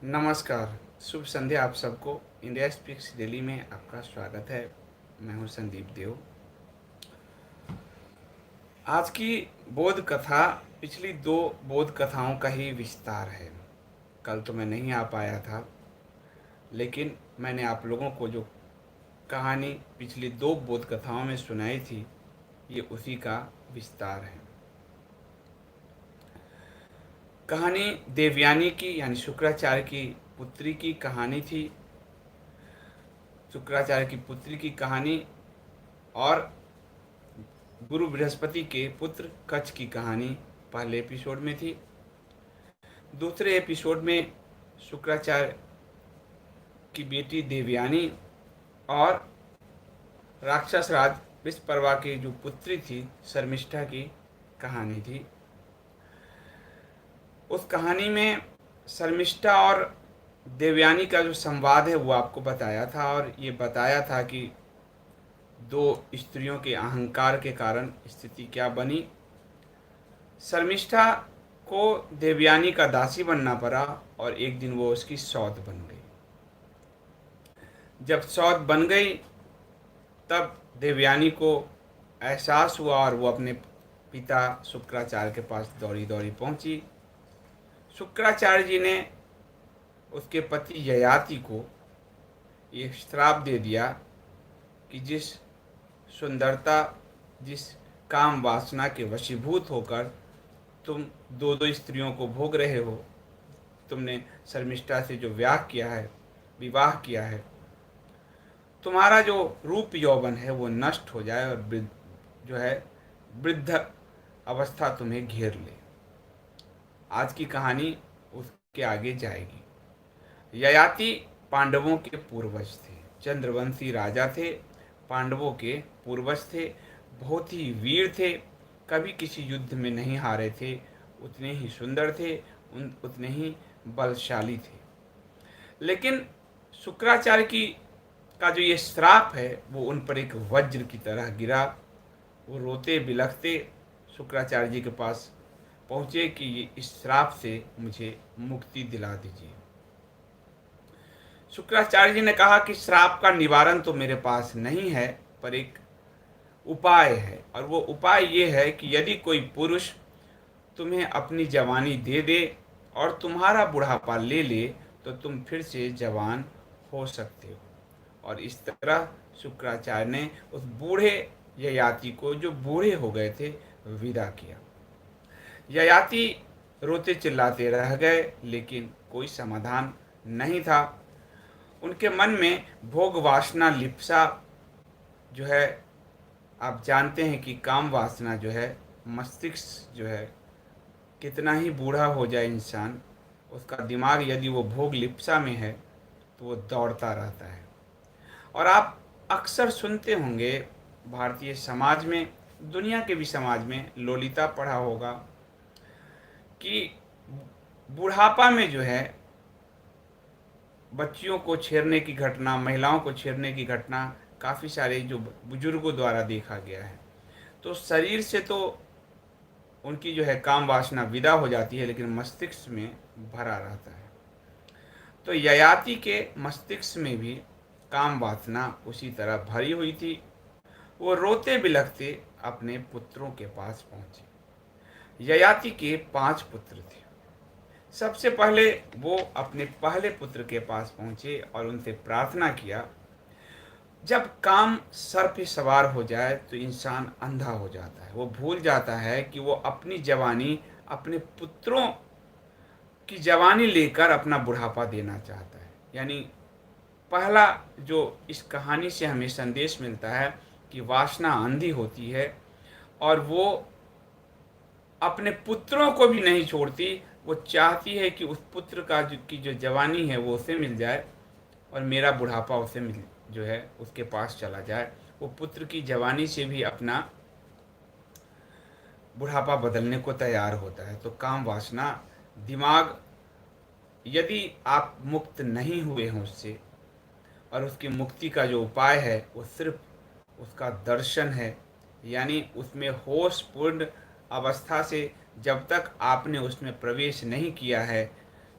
नमस्कार, शुभ संध्या आप सबको। इंडिया स्पीक्स दिल्ली में आपका स्वागत है। मैं हूं संदीप देव। आज की बोध कथा पिछली दो बोध कथाओं का ही विस्तार है। कल तो मैं नहीं आ पाया था, लेकिन मैंने आप लोगों को जो कहानी पिछली दो बोध कथाओं में सुनाई थी, ये उसी का विस्तार है। कहानी देवयानी की यानी शुक्राचार्य की पुत्री की कहानी थी। शुक्राचार्य की पुत्री की कहानी और गुरु बृहस्पति के पुत्र कच्छ की कहानी पहले एपिसोड में थी। दूसरे एपिसोड में शुक्राचार्य की बेटी देवयानी और राक्षस राज विषपर्वा की जो पुत्री थी शर्मिष्ठा की कहानी थी। उस कहानी में शर्मिष्ठा और देवयानी का जो संवाद है वो आपको बताया था, और ये बताया था कि दो स्त्रियों के अहंकार के कारण स्थिति क्या बनी। शर्मिष्ठा को देवयानी का दासी बनना पड़ा और एक दिन वो उसकी सौत बन गई। जब सौत बन गई तब देवयानी को एहसास हुआ और वो अपने पिता शुक्राचार्य के पास दौड़ी दौड़ी पहुंची। शुक्राचार्य जी ने उसके पति ययाति को ये श्राप दे दिया कि जिस सुंदरता, जिस काम वासना के वशीभूत होकर तुम दो दो स्त्रियों को भोग रहे हो, तुमने शर्मिष्ठा से जो विवाह किया है, तुम्हारा जो रूप यौवन है वो नष्ट हो जाए और जो है वृद्ध अवस्था तुम्हें घेर ले। आज की कहानी उसके आगे जाएगी। ययाति पांडवों के पूर्वज थे, चंद्रवंशी राजा थे, पांडवों के पूर्वज थे, बहुत ही वीर थे, कभी किसी युद्ध में नहीं हारे थे, उतने ही सुंदर थे, उतने ही बलशाली थे। लेकिन शुक्राचार्य की का जो ये श्राप है वो उन पर एक वज्र की तरह गिरा। वो रोते बिलखते शुक्राचार्य जी के पास पहुँचे कि ये इस श्राप से मुझे मुक्ति दिला दीजिए। शुक्राचार्य जी ने कहा कि श्राप का निवारण तो मेरे पास नहीं है, पर एक उपाय है, और वो उपाय ये है कि यदि कोई पुरुष तुम्हें अपनी जवानी दे दे और तुम्हारा बुढ़ापा ले ले तो तुम फिर से जवान हो सकते हो। और इस तरह शुक्राचार्य ने उस बूढ़े ययाति को, जो बूढ़े हो गए थे, विदा किया। ययाति रोते चिल्लाते रह गए, लेकिन कोई समाधान नहीं था। उनके मन में भोग वासना लिप्सा जो है, आप जानते हैं कि काम वासना जो है, मस्तिष्क जो है, कितना ही बूढ़ा हो जाए इंसान, उसका दिमाग यदि वो भोग लिप्सा में है तो वो दौड़ता रहता है। और आप अक्सर सुनते होंगे भारतीय समाज में, दुनिया के भी समाज में, लोलिता पढ़ा होगा कि बुढ़ापा में जो है बच्चियों को छेड़ने की घटना, महिलाओं को छेड़ने की घटना काफ़ी सारे जो बुजुर्गों द्वारा देखा गया है। तो शरीर से तो उनकी जो है काम वासना विदा हो जाती है, लेकिन मस्तिष्क में भरा रहता है। तो ययाति के मस्तिष्क में भी काम वासना उसी तरह भरी हुई थी। वो रोते बिलखते अपने पुत्रों के पास पहुंचे। ययाति के 5 पुत्र थे। सबसे पहले वो अपने पहले पुत्र के पास पहुंचे और उनसे प्रार्थना किया। जब काम सर पे सवार हो जाए तो इंसान अंधा हो जाता है, वो भूल जाता है कि वो अपनी जवानी अपने पुत्रों की जवानी लेकर अपना बुढ़ापा देना चाहता है। यानी पहला जो इस कहानी से हमें संदेश मिलता है कि वासना अंधी होती है और वो अपने पुत्रों को भी नहीं छोड़ती। वो चाहती है कि उस पुत्र की जो जवानी है वो उसे मिल जाए और मेरा बुढ़ापा उसे मिल जो है उसके पास चला जाए। वो पुत्र की जवानी से भी अपना बुढ़ापा बदलने को तैयार होता है। तो काम वासना, दिमाग, यदि आप मुक्त नहीं हुए हैं उससे, और उसकी मुक्ति का जो उपाय है वो सिर्फ उसका दर्शन है, यानी उसमें होशपूर्ण अवस्था से जब तक आपने उसमें प्रवेश नहीं किया है,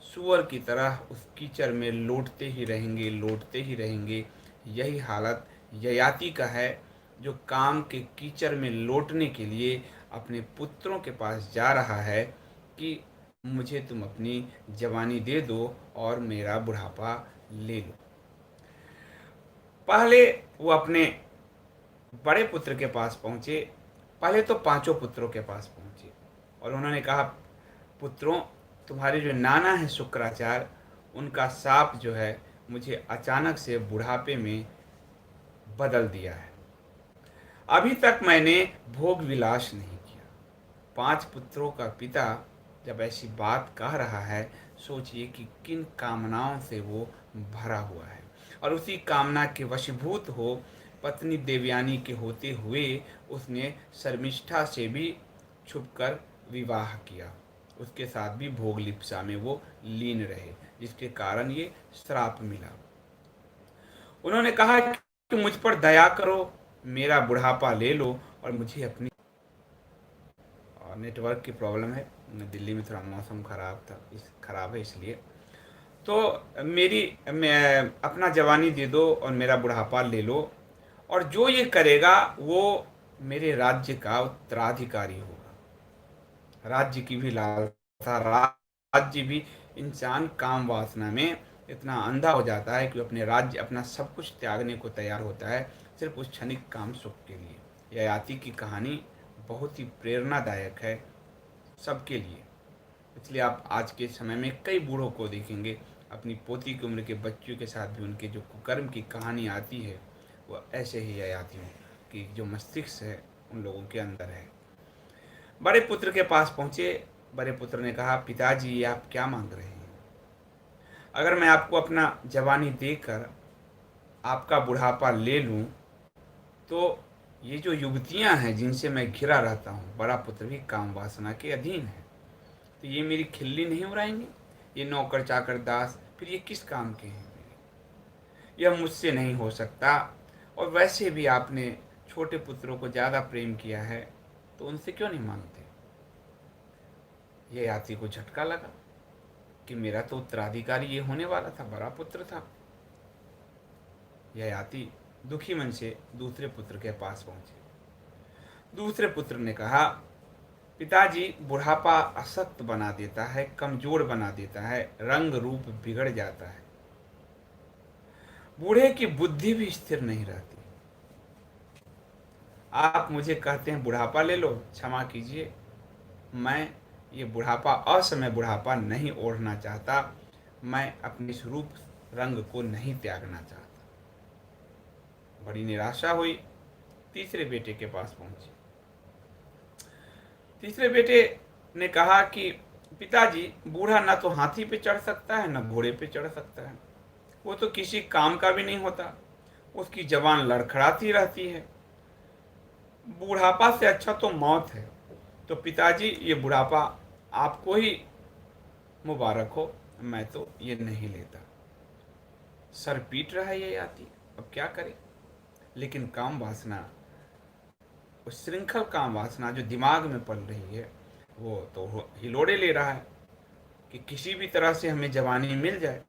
सूअर की तरह उस कीचड़ में लौटते ही रहेंगे, लौटते ही रहेंगे। यही हालत ययाति का है, जो काम के कीचड़ में लौटने के लिए अपने पुत्रों के पास जा रहा है कि मुझे तुम अपनी जवानी दे दो और मेरा बुढ़ापा ले लो। पहले वो अपने बड़े पुत्र के पास पहुँचे। पहले तो पांचों पुत्रों के पास पहुँचे और उन्होंने कहा, पुत्रों, तुम्हारे जो नाना है शुक्राचार्य, उनका शाप जो है मुझे अचानक से बुढ़ापे में बदल दिया है। अभी तक मैंने भोग विलास नहीं किया। 5 पुत्रों का पिता जब ऐसी बात कह रहा है, सोचिए कि किन कामनाओं से वो भरा हुआ है। और उसी कामना के वशीभूत हो पत्नी देवयानी के होते हुए उसने शर्मिष्ठा से भी छुपकर विवाह किया। उसके साथ भी भोग लिप्सा में वो लीन रहे, जिसके कारण ये श्राप मिला। उन्होंने कहा कि मुझ पर दया करो, मेरा बुढ़ापा ले लो और मुझे अपनी नेटवर्क की प्रॉब्लम है, दिल्ली में थोड़ा मौसम खराब है इसलिए। तो मैं अपना जवानी दे दो और मेरा बुढ़ापा ले लो, और जो ये करेगा वो मेरे राज्य का उत्तराधिकारी होगा। राज्य की भी लालसा, राज्य भी, इंसान काम वासना में इतना अंधा हो जाता है कि अपने राज्य, अपना सब कुछ त्यागने को तैयार होता है सिर्फ उस क्षणिक काम सुख के लिए। ययाति की कहानी बहुत ही प्रेरणादायक है सबके लिए। इसलिए आप आज के समय में कई बूढ़ों को देखेंगे, अपनी पोती की उम्र के बच्चों के साथ भी उनके जो कुकर्म की कहानी आती है वो ऐसे ही ययातियों की जो मस्तिष्क है उन लोगों के अंदर है। बड़े पुत्र के पास पहुँचे। बड़े पुत्र ने कहा, पिताजी ये आप क्या मांग रहे हैं? अगर मैं आपको अपना जवानी देकर आपका बुढ़ापा ले लूं तो ये जो युवतियां हैं जिनसे मैं घिरा रहता हूँ, बड़ा पुत्र भी काम वासना के अधीन है, तो ये मेरी खिल्ली नहीं उड़ाएंगे? ये नौकर चाकर दास फिर ये किस काम के हैं मेरे? यह मुझसे नहीं हो सकता। और वैसे भी आपने छोटे पुत्रों को ज़्यादा प्रेम किया है, तो उनसे क्यों नहीं मांगते? ये याति को झटका लगा कि मेरा तो उत्तराधिकारी ये होने वाला था, बड़ा पुत्र था। यह याति दुखी मन से दूसरे पुत्र के पास पहुंचे। दूसरे पुत्र ने कहा, पिताजी, बुढ़ापा अशक्त बना देता है, कमजोर बना देता है, रंग रूप बिगड़ जाता है, बूढ़े की बुद्धि भी स्थिर नहीं रहती। आप मुझे कहते हैं बुढ़ापा ले लो, क्षमा कीजिए, मैं ये बुढ़ापा, असमय बुढ़ापा नहीं ओढ़ना चाहता। मैं अपने स्वरूप रंग को नहीं त्यागना चाहता। बड़ी निराशा हुई। तीसरे बेटे के पास पहुंची। तीसरे बेटे ने कहा कि पिताजी, बूढ़ा ना तो हाथी पे चढ़ सकता है ना घोड़े पे चढ़ सकता है, वो तो किसी काम का भी नहीं होता, उसकी जवान लड़खड़ाती रहती है, बुढ़ापा से अच्छा तो मौत है। तो पिताजी, ये बुढ़ापा आपको ही मुबारक हो, मैं तो ये नहीं लेता। सर पीट रहा है ये आती, अब क्या करे? लेकिन काम वासना, उस श्रृंखल काम वासना जो दिमाग में पल रही है, वो तो हिलोड़े ले रहा है कि किसी भी तरह से हमें जवानी मिल जाए।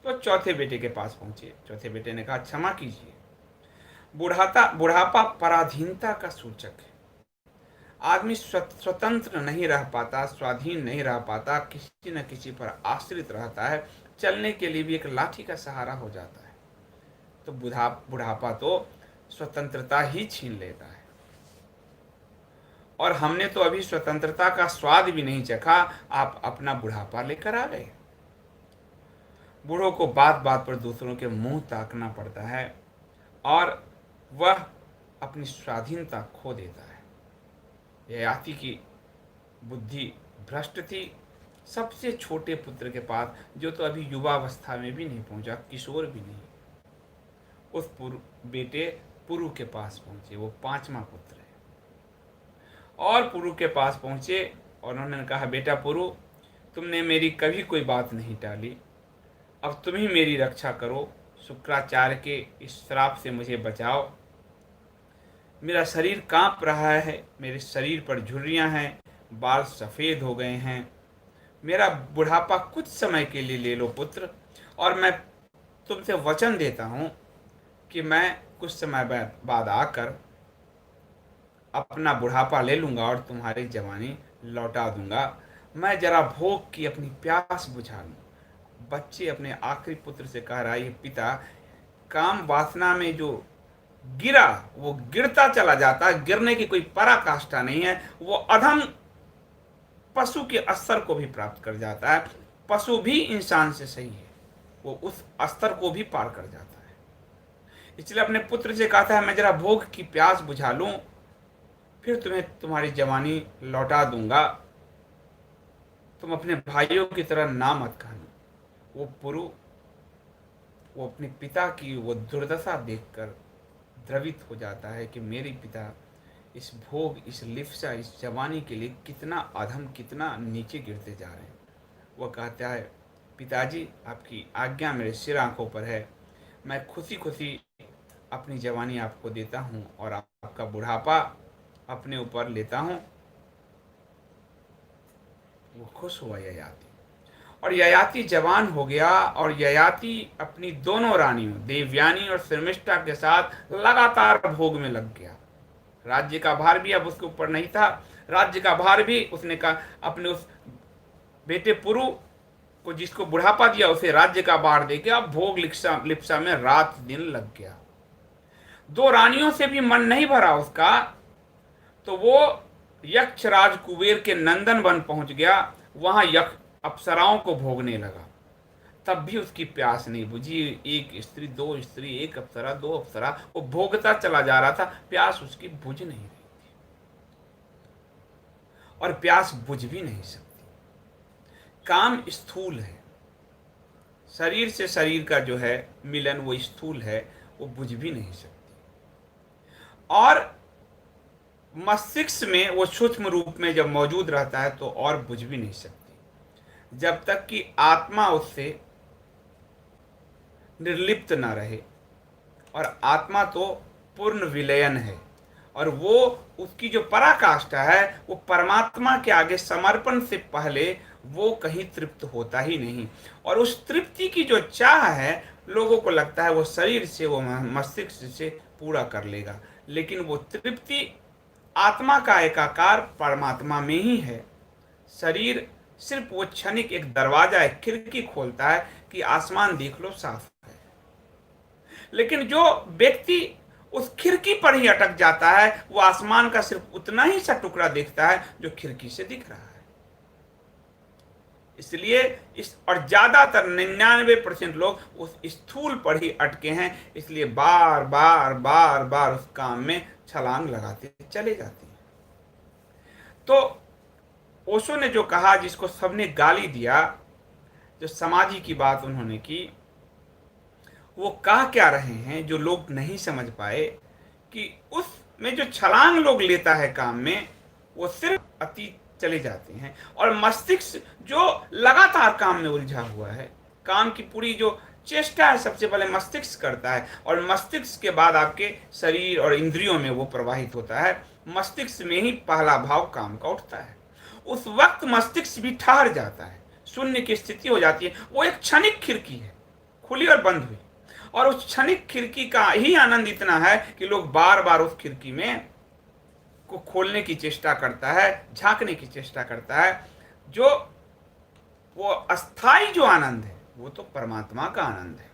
तो चौथे बेटे के पास पहुंचे। चौथे बेटे ने कहा, क्षमा कीजिए, बुढ़ापा पराधीनता का सूचक है। आदमी स्वतंत्र नहीं रह पाता, स्वाधीन नहीं रह पाता, किसी न किसी पर आश्रित रहता है, चलने के लिए भी एक लाठी का सहारा हो जाता है। तो बुढ़ापा तो स्वतंत्रता ही छीन लेता है। और हमने तो अभी स्वतंत्रता का स्वाद भी नहीं चखा, आप अपना बुढ़ापा लेकर आ गए। बूढ़ों को बात बात पर दूसरों के मुंह ताकना पड़ता है और वह अपनी स्वाधीनता खो देता है। ययाति की बुद्धि भ्रष्ट थी। सबसे छोटे पुत्र के पास, जो तो अभी युवावस्था में भी नहीं पहुंचा, किशोर भी नहीं, उस बेटे पुरु के पास पहुंचे। वो 5वां पुत्र है। और पुरु के पास पहुंचे और उन्होंने कहा, बेटा पुरु, तुमने मेरी कभी कोई बात नहीं टाली, अब तुम ही मेरी रक्षा करो, शुक्राचार्य के इस श्राप से मुझे बचाओ। मेरा शरीर कांप रहा है, मेरे शरीर पर झुर्रियां हैं, बाल सफ़ेद हो गए हैं, मेरा बुढ़ापा कुछ समय के लिए ले लो पुत्र, और मैं तुमसे वचन देता हूँ कि मैं कुछ समय बाद आकर अपना बुढ़ापा ले लूँगा और तुम्हारी जवानी लौटा दूंगा। मैं जरा भोग की अपनी प्यास बुझा लूँ। बच्चे अपने आखिरी पुत्र से कह रहा है, पिता, काम वासना में जो गिरा वो गिरता चला जाता है, गिरने की कोई पराकाष्ठा नहीं है, वो अधम पशु के स्तर को भी प्राप्त कर जाता है। पशु भी इंसान से सही है, वो उस स्तर को भी पार कर जाता है। इसलिए अपने पुत्र से कहता है, मैं जरा भोग की प्यास बुझा लूं, फिर तुम्हें तुम्हारी जवानी लौटा दूंगा। तुम अपने भाइयों की तरह ना मत कहना। वो पुरु वो अपने पिता की वो दुर्दशा देखकर द्रवित हो जाता है कि मेरे पिता इस भोग, इस लिप्सा, इस जवानी के लिए कितना अधम, कितना नीचे गिरते जा रहे हैं। वह कहता है, पिताजी आपकी आज्ञा मेरे सिर आंखों पर है, मैं खुशी खुशी अपनी जवानी आपको देता हूँ और आपका बुढ़ापा अपने ऊपर लेता हूँ। वो खुश हुआ ययाति, और ययाति जवान हो गया, और ययाति अपनी दोनों रानियों देवयानी और शर्मिष्ठा के साथ लगातार भोग में लग गया। राज्य का भार भी अब उसके ऊपर नहीं था। राज्य का भार भी उसने कहा अपने उस बेटे पुरु को, जिसको बुढ़ापा दिया, उसे राज्य का भार दे के अब भोग लिप्सा में रात दिन लग गया। दो रानियों से भी मन नहीं भरा उसका, तो वो यक्षराज कुबेर के नंदन वन पहुंच गया। वहां यक्ष अप्सराओं को भोगने लगा, तब भी उसकी प्यास नहीं बुझी। एक स्त्री, दो स्त्री, एक अप्सरा, दो अप्सरा, वो भोगता चला जा रहा था, प्यास उसकी बुझ नहीं रही थी, और प्यास बुझ भी नहीं सकती। काम स्थूल है, शरीर से शरीर का जो है मिलन वो स्थूल है, वो बुझ भी नहीं सकती। और मस्तिष्क में वो सूक्ष्म रूप में जब मौजूद रहता है तो और बुझ भी नहीं सकती, जब तक कि आत्मा उससे निर्लिप्त न रहे। और आत्मा तो पूर्ण विलयन है, और वो उसकी जो पराकाष्ठा है वो परमात्मा के आगे समर्पण से पहले वो कहीं तृप्त होता ही नहीं। और उस तृप्ति की जो चाह है, लोगों को लगता है वो शरीर से, वो मस्तिष्क से पूरा कर लेगा, लेकिन वो तृप्ति आत्मा का एकाकार परमात्मा में ही है। शरीर सिर्फ वो क्षणिक एक दरवाजा, एक खिड़की खोलता है कि आसमान देख लो साफ है, लेकिन जो व्यक्ति उस खिड़की पर ही अटक जाता है, वो आसमान का सिर्फ उतना ही सा टुकड़ा देखता है जो खिड़की से दिख रहा है। इसलिए और ज्यादातर 99% लोग उस स्थूल पर ही अटके हैं, इसलिए बार बार बार बार उस काम में छलांग लगाते चले जाते हैं। तो ओशो ने जो कहा, जिसको सबने गाली दिया, जो समाधि की बात उन्होंने की, वो कह क्या रहे हैं जो लोग नहीं समझ पाए, कि उसमें जो छलांग लोग लेता है काम में, वो सिर्फ अतीत चले जाते हैं, और मस्तिष्क जो लगातार काम में उलझा हुआ है, काम की पूरी जो चेष्टा है सबसे पहले मस्तिष्क करता है, और मस्तिष्क के बाद आपके शरीर और इंद्रियों में वो प्रवाहित होता है। मस्तिष्क में ही पहला भाव काम का उठता है। उस वक्त मस्तिष्क भी ठहर जाता है, शून्य की स्थिति हो जाती है। वो एक क्षणिक खिड़की है, खुली और बंद हुई, और उस क्षणिक खिड़की का ही आनंद इतना है कि लोग बार बार उस खिड़की में को खोलने की चेष्टा करता है, झांकने की चेष्टा करता है। जो वो अस्थाई जो आनंद है, वो तो परमात्मा का आनंद है।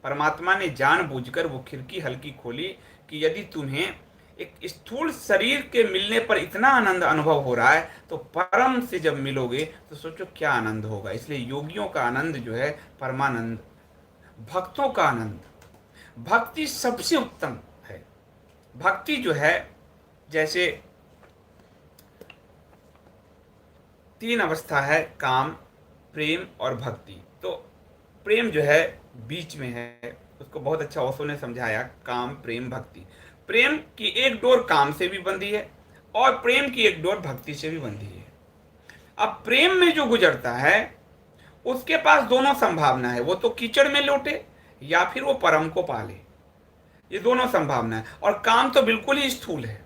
परमात्मा ने जानबूझकर वो खिड़की हल्की खोली कि यदि तुम्हें एक स्थूल शरीर के मिलने पर इतना आनंद अनुभव हो रहा है, तो परम से जब मिलोगे तो सोचो क्या आनंद होगा। इसलिए योगियों का आनंद जो है परमानंद, भक्तों का आनंद, भक्ति सबसे उत्तम है। भक्ति जो है, जैसे 3 अवस्था है, काम, प्रेम और भक्ति। तो प्रेम जो है बीच में है, उसको बहुत अच्छा ओशो ने समझाया, काम, प्रेम, भक्ति। प्रेम की एक डोर काम से भी बंधी है, और प्रेम की एक डोर भक्ति से भी बंधी है। अब प्रेम में जो गुजरता है उसके पास दोनों संभावना है, वो तो कीचड़ में लौटे या फिर वो परम को पाले, ये दोनों संभावना है। और काम तो बिल्कुल ही स्थूल है।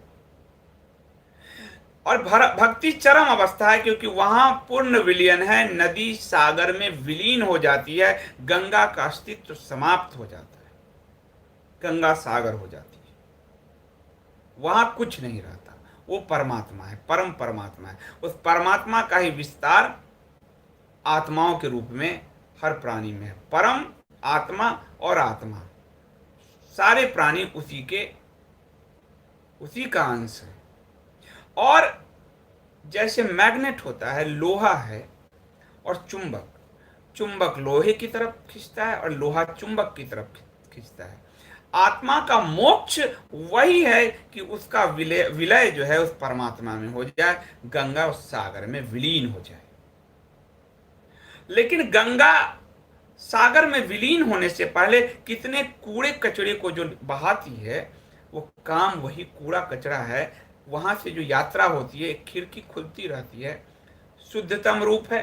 और भक्ति चरम अवस्था है, क्योंकि वहां पूर्ण विलीन है, नदी सागर में विलीन हो जाती है, गंगा का अस्तित्व समाप्त हो जाता है, गंगा सागर हो जाती है, वहां कुछ नहीं रहता। वो परमात्मा है, परम परमात्मा है। उस परमात्मा का ही विस्तार आत्माओं के रूप में हर प्राणी में है। परम आत्मा और आत्मा, सारे प्राणी उसी का अंश है। और जैसे मैग्नेट होता है, लोहा है, और चुंबक, चुंबक लोहे की तरफ खींचता है और लोहा चुंबक की तरफ खींचता है। आत्मा का मोक्ष वही है कि उसका विलय जो है उस परमात्मा में हो जाए, गंगा उस सागर में विलीन हो जाए। लेकिन गंगा सागर में विलीन होने से पहले कितने कूड़े कचरे को जो बहाती है, वो काम वही कूड़ा कचरा है। वहां से जो यात्रा होती है, एक खिड़की खुलती रहती है, शुद्धतम रूप है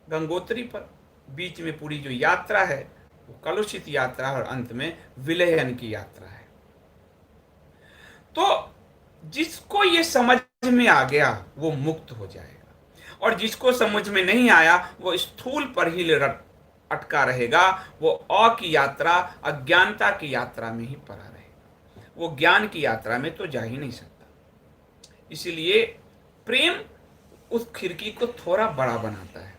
गंगोत्री पर, बीच में पूरी जो यात्रा है वो कलुषित यात्रा है, और अंत में विलयन की यात्रा है। तो जिसको ये समझ में आ गया वो मुक्त हो जाएगा, और जिसको समझ में नहीं आया वो स्थूल पर ही अटका रहेगा। वो की यात्रा, अज्ञानता की यात्रा में ही पड़ा रहेगा, वो ज्ञान की यात्रा में तो जा ही नहीं सकता। इसलिए प्रेम उस खिड़की को थोड़ा बड़ा बनाता है,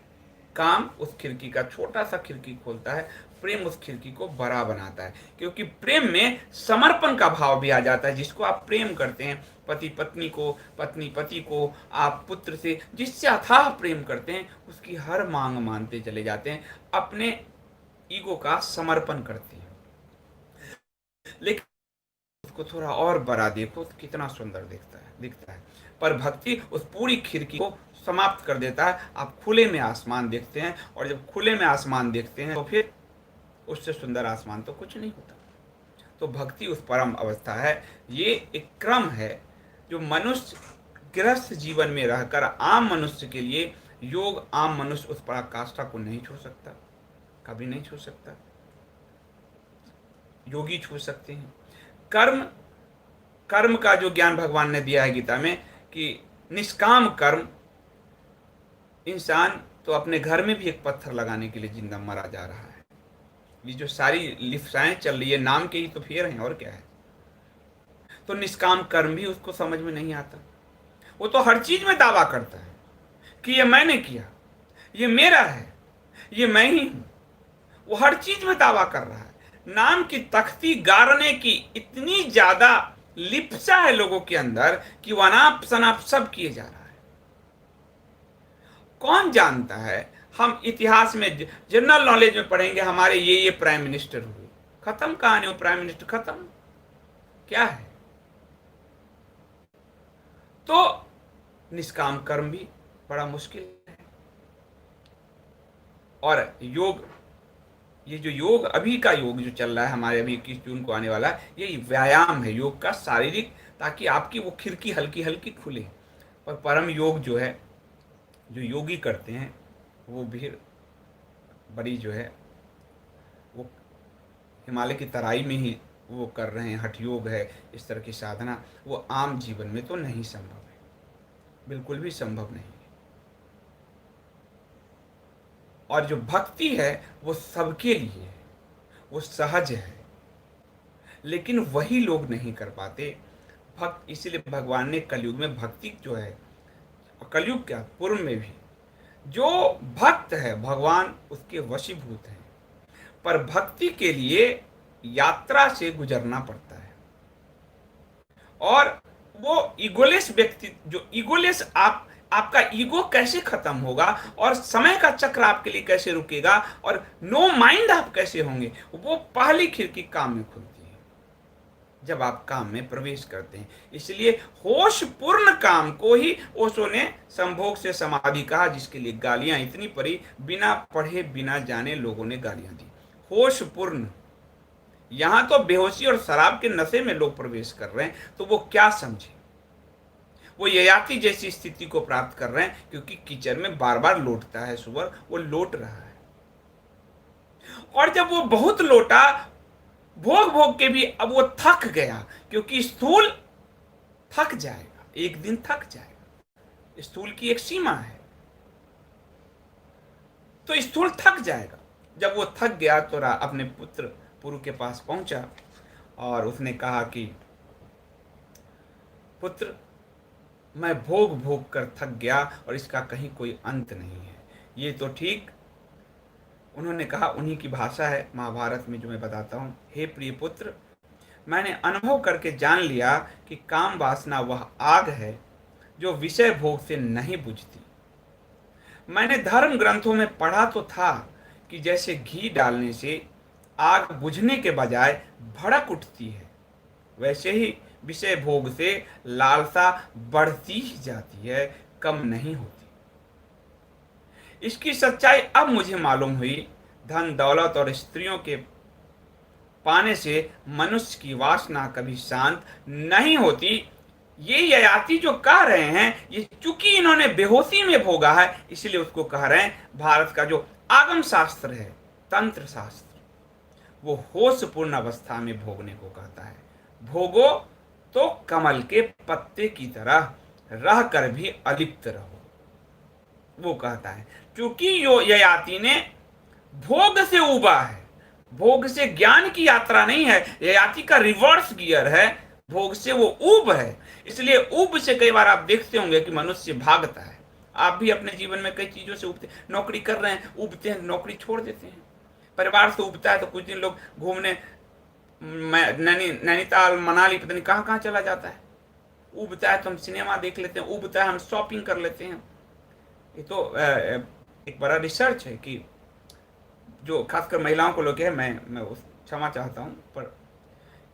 काम उस खिड़की का छोटा सा खिड़की खोलता है, प्रेम उस खिड़की को बड़ा बनाता है। क्योंकि प्रेम में समर्पण का भाव भी आ जाता है। जिसको आप प्रेम करते हैं, पति पत्नी को, पत्नी पति को, आप पुत्र से जिससे अथाह प्रेम करते हैं, उसकी हर मांग मानते चले जाते हैं, अपने ईगो का समर्पण करते हैं। लेकिन उसको थोड़ा और बड़ा देखो तो कितना सुंदर दिखता है। पर भक्ति उस पूरी खिड़की को समाप्त कर देता है। आप खुले में आसमान देखते हैं, और जब खुले में आसमान देखते हैं तो फिर उससे सुंदर आसमान तो कुछ नहीं होता। तो भक्ति उस परम अवस्था है। ये एक क्रम है जो मनुष्य गृहस्थ जीवन में रहकर आम मनुष्य के लिए योग, आम मनुष्य उस पराकाष्ठा को नहीं छू सकता, कभी नहीं छू सकता। योगी छू सकते हैं। कर्म का जो ज्ञान भगवान ने दिया है गीता में, कि निष्काम कर्म, इंसान तो अपने घर में भी एक पत्थर लगाने के लिए जिंदा मरा जा रहा है। ये जो सारी लिप्साएं चल रही है, नाम के ही तो फेर हैं, और क्या है। तो निष्काम कर्म भी उसको समझ में नहीं आता। वो तो हर चीज में दावा करता है कि ये मैंने किया, ये मेरा है, ये मैं ही हूं। वो हर चीज में दावा कर रहा है। नाम की तख्ती गाड़ने की इतनी ज्यादा लिप्सा है लोगों के अंदर कि वो अनाप शनाप सब किए जा रहा है। कौन जानता है, हम इतिहास में जनरल नॉलेज में पढ़ेंगे हमारे ये प्राइम मिनिस्टर हुए, खत्म कहानी, वो प्राइम मिनिस्टर खत्म, क्या है। तो निष्काम कर्म भी बड़ा मुश्किल है। और योग, ये जो योग अभी का योग जो चल रहा है हमारे, अभी 21 जून को आने वाला है, ये व्यायाम है योग का, शारीरिक, ताकि आपकी वो खिड़की हल्की हल्की खुले। पर परम योग जो है, जो योगी करते हैं, वो भी बड़ी जो है, वो हिमालय की तराई में ही वो कर रहे हैं। हठ योग है, इस तरह की साधना, वो आम जीवन में तो नहीं संभव है, बिल्कुल भी संभव नहीं है। और जो भक्ति है वो सबके लिए है, वो सहज है, लेकिन वही लोग नहीं कर पाते भक्त। इसीलिए भगवान ने कलयुग में भक्ति जो है, और कलयुग क्या, पूर्व में भी, जो भक्त है भगवान उसके वशीभूत हैं। पर भक्ति के लिए यात्रा से गुजरना पड़ता है। और वो ईगोलेस व्यक्ति, जो ईगोलेस, आपका ईगो कैसे खत्म होगा, और समय का चक्र आपके लिए कैसे रुकेगा, और नो माइंड आप कैसे होंगे, वो पहली खिड़की काम में खुलती है जब आप काम में प्रवेश करते हैं। इसलिए होश पूर्ण काम को ही ओशो ने संभोग से समाधि कहा, जिसके लिए गालियां इतनी पड़ी, बिना पढ़े बिना जाने लोगों ने गालियां दी। होश पूर्ण, यहां तो बेहोशी और शराब के नशे में लोग प्रवेश कर रहे हैं, तो वो क्या समझे। वो ययाति जैसी स्थिति को प्राप्त कर रहे हैं, क्योंकि कीचड़ में बार बार लौटता है सुअर, वो लौट रहा है। और जब वो बहुत लौटा, भोग भोग के भी अब वो थक गया, क्योंकि स्थूल थक जाएगा, एक दिन थक जाएगा। स्थूल की एक सीमा है। तो स्थूल थक जाएगा। जब वो थक गया तो अपने पुत्र पुरु के पास पहुंचा और उसने कहा कि पुत्र, मैं भोग भोग कर थक गया और इसका कहीं कोई अंत नहीं है। ये तो ठीक उन्होंने कहा, उन्हीं की भाषा है महाभारत में जो मैं बताता हूँ। हे प्रिय पुत्र, मैंने अनुभव करके जान लिया कि काम वासना वह आग है जो विषय भोग से नहीं बुझती। मैंने धर्म ग्रंथों में पढ़ा तो था कि जैसे घी डालने से आग बुझने के बजाय भड़क उठती है, वैसे ही विषय भोग से लालसा बढ़ती ही जाती है, कम नहीं होती। इसकी सच्चाई अब मुझे मालूम हुई। धन दौलत और स्त्रियों के पाने से मनुष्य की वासना कभी शांत नहीं होती। ये ययाति जो कह रहे हैं, ये चूंकि इन्होंने बेहोशी में भोगा है, इसलिए उसको कह रहे हैं भारत का जो आगम शास्त्र है, तंत्र शास्त्र, वो होशपूर्ण अवस्था में भोगने को कहता है। भोगो तो कमल के पत्ते की तरह रह कर भी अलिप्त रहो, वो कहता है। क्योंकि यो ययाति ने भोग से उबा है, भोग से ज्ञान की यात्रा नहीं है। ययाति का रिवर्स गियर है, भोग से वो ऊब है। इसलिए ऊब से कई बार आप देखते होंगे कि मनुष्य भागता है। आप भी अपने जीवन में कई चीजों से उबते, नौकरी कर रहे हैं, उबते हैं, नौकरी छोड़ देते हैं। परिवार से उबता है तो कुछ दिन लोग घूमने नैनीताल मनाली पता नहीं कहाँ कहाँ चला जाता है। उबता है तो हम सिनेमा देख लेते हैं, उबता है हम शॉपिंग कर लेते हैं। ये तो एक बड़ा रिसर्च है कि जो खासकर महिलाओं को लोग है, मैं क्षमा चाहता हूँ, पर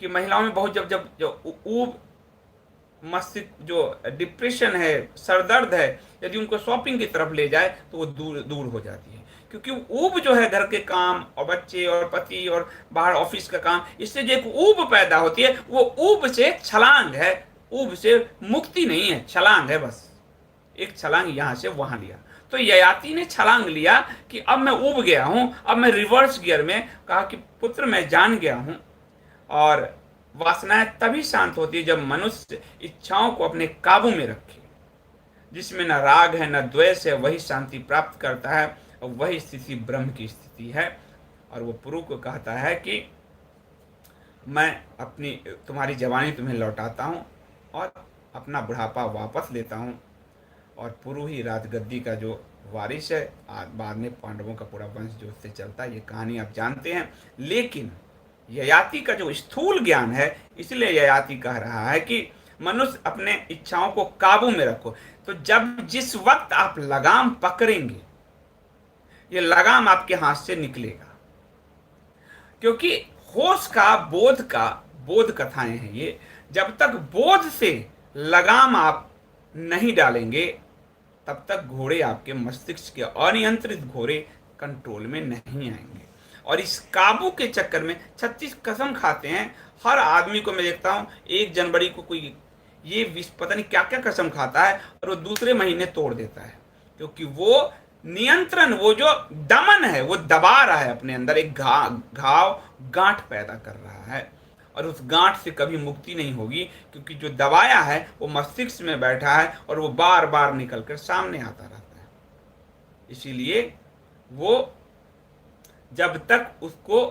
कि महिलाओं में बहुत जब जो ऊब, मस्तिष्क जो डिप्रेशन है, सरदर्द है, यदि उनको शॉपिंग की तरफ ले जाए तो वो दूर दूर हो जाती है। क्योंकि ऊब जो है घर के काम और बच्चे और पति और बाहर ऑफिस का काम, इससे जो एक ऊब पैदा होती है, वो ऊब से छलांग है, ऊब से मुक्ति नहीं है, छलांग है। बस एक छलांग यहां से वहां लिया। तो ययाति ने छलांग लिया कि अब मैं उब गया हूं, अब मैं रिवर्स गियर में। कहा कि पुत्र, मैं जान गया हूं, और वासनाएं तभी शांत होती है जब मनुष्य इच्छाओं को अपने काबू में रखे। जिसमें न राग है न द्वेष है, वही शांति प्राप्त करता है, और वही स्थिति ब्रह्म की स्थिति है। और वो पुरु को कहता है कि मैं अपनी तुम्हारी जवानी तुम्हें लौटाता हूं और अपना बुढ़ापा वापस लेता हूं। और पुरु ही राजगद्दी का जो वारिस है, बाद में पांडवों का पूरा वंश जो उससे चलता है, ये कहानी आप जानते हैं। लेकिन ययाति का जो स्थूल ज्ञान है, इसलिए ययाति कह रहा है कि मनुष्य अपने इच्छाओं को काबू में रखो। तो जब जिस वक्त आप लगाम पकड़ेंगे, ये लगाम आपके हाथ से निकलेगा। क्योंकि होश का, बोध कथाएं हैं ये। जब तक बोध से लगाम आप नहीं डालेंगे, तब तक घोड़े आपके मस्तिष्क के अनियंत्रित घोड़े कंट्रोल में नहीं आएंगे। और इस काबू के चक्कर में 36 कसम खाते हैं। हर आदमी को मैं देखता हूं 1 जनवरी को कोई ये पता नहीं क्या क्या कसम खाता है, और वो दूसरे महीने तोड़ देता है। क्योंकि वो नियंत्रण, वो जो दमन है, वो दबा रहा है अपने अंदर, एक घाव गांठ पैदा कर रहा है, और उस गांठ से कभी मुक्ति नहीं होगी। क्योंकि जो दबाया है वो मस्तिष्क में बैठा है, और वो बार बार निकल कर सामने आता रहता है। इसीलिए वो जब तक उसको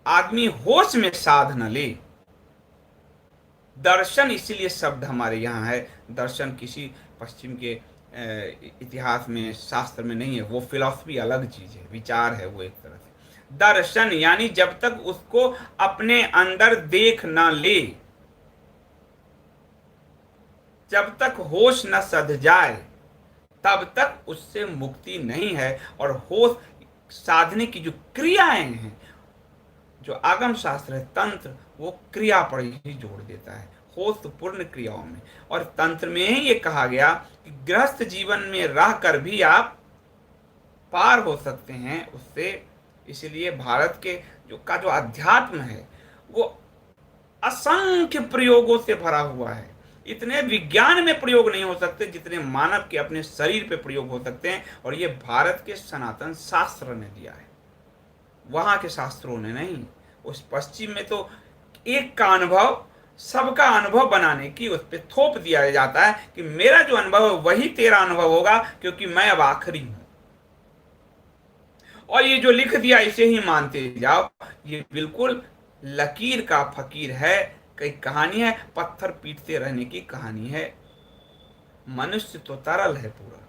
आदमी होश में साध न ले, दर्शन, इसीलिए शब्द हमारे यहाँ है, दर्शन किसी पश्चिम के इतिहास में, शास्त्र में नहीं है। वो फिलॉसफी अलग चीज है, विचार है वो एक तरह से। दर्शन यानी जब तक उसको अपने अंदर देख न ले, जब तक होश न सध जाए, तब तक उससे मुक्ति नहीं है। और होश साधने की जो क्रियाएं हैं, जो आगम शास्त्र है, तंत्र, वो क्रिया पर ही जोड़ देता है, होश पूर्ण क्रियाओं में। और तंत्र में ही ये कहा गया कि गृहस्थ जीवन में रह कर भी आप पार हो सकते हैं उससे। इसलिए भारत के जो अध्यात्म है, वो असंख्य प्रयोगों से भरा हुआ है। इतने विज्ञान में प्रयोग नहीं हो सकते जितने मानव के अपने शरीर पे प्रयोग हो सकते हैं। और ये भारत के सनातन शास्त्र ने दिया है, वहां के शास्त्रों ने नहीं। उस पश्चिम में तो एक का अनुभव सबका अनुभव बनाने की उस पर थोप दिया जाता है कि मेरा जो अनुभव है वही तेरा अनुभव होगा, क्योंकि मैं अब आखिरी हूं, और ये जो लिख दिया इसे ही मानते जाओ। ये बिल्कुल लकीर का फकीर है, कई कहानी है, पत्थर पीटते रहने की कहानी है। मनुष्य तो तरल है पूरा,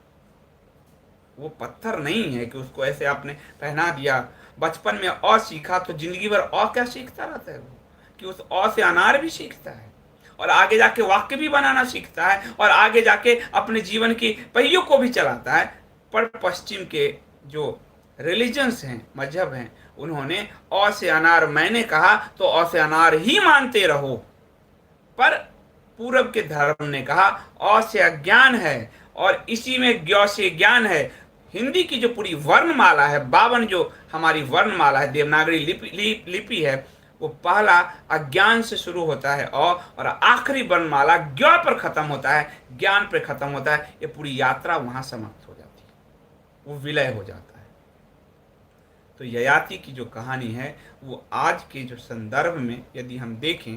वो पत्थर नहीं है कि उसको ऐसे आपने पहना दिया। बचपन में अ सीखा तो जिंदगी भर अ क्या सीखता रहता है वो, कि उस अ से अनार भी सीखता है, और आगे जाके वाक्य भी बनाना सीखता है, और आगे जाके अपने जीवन की पहियों को भी चलाता है। पर पश्चिम के जो रिलीजन्स हैं, मजहब हैं, उन्होंने अ से अनार मैंने कहा तो अ से अनार ही मानते रहो। पर पूरब के धर्म ने कहा अ से अज्ञान है, और इसी में ज्ञ से ज्ञान है। हिंदी की जो पूरी वर्णमाला है, 52 जो हमारी वर्णमाला है, देवनागरी लिपि है, वो पहला अज्ञान से शुरू होता है अ, और आखिरी वर्णमाला ज्ञ पर खत्म होता है, ज्ञान पर खत्म होता है। ये पूरी यात्रा वहां समाप्त हो जाती है, वो विलय हो जाता है। तो ययाति की जो कहानी है वो आज के जो संदर्भ में यदि हम देखें